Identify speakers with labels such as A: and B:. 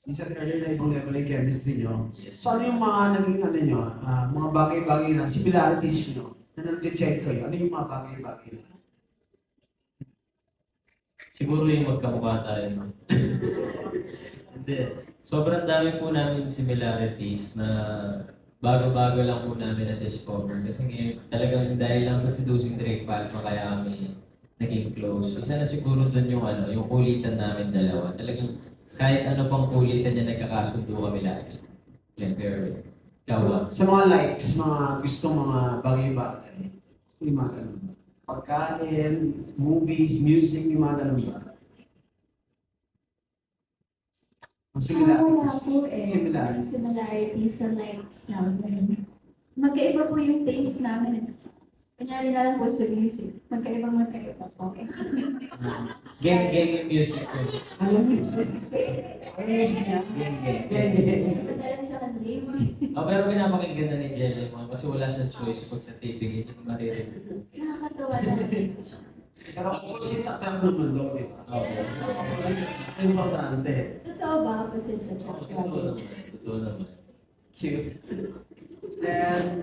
A: Isa earlier na ibang level yung chemistry nyo.
B: Yes.
A: So ano yung mga naging ano nyo, mga bagay-bagay na similarities nyo na nag-check kayo? Ano yung mga bagay-bagay na?
B: Siguro yung magkamukha tayo. No? Hindi. Sobrang dami po namin similarities na bago-bago lang po namin na-discover. Kasi ngayon, talagang dahil lang sa seducing Drake Palma kaya kami naging close. Isa na siguro dun yung yung kulitan namin dalawa. Talagang kahit ano pang kulitan niya, nagkakasundo kami lagi. Yan, pero ikaw
A: Sa mga likes, mga gustong mga bagay-bagay, yung mga ganun ba? Pagkain, movies, music, yung mga ganun ba? Ang
C: Wala
A: similarities.
C: po eh.
A: Similarities.
C: Similarities sa likes namin. Magkaiba po yung taste namin. Kunyari na lang po sa music. Magkaiba po.
B: Gang yung music ko.
A: Ano music? Ano music niya?
B: Gang.
C: Kasi madalang sa kanila.
B: Pero pinapakinggan na ni Jelly mo kasi wala siyang choice pag sa TV, hindi ko maririnig.
C: Nakakatawa lang.
A: Pero opposite sa club naman daw, di ba?
B: Okay.
A: Opposite sa importante.
C: Totoo ba? Opposite sa
B: Totoo
C: travel?
B: naman. Totoo naman.
A: Cute. And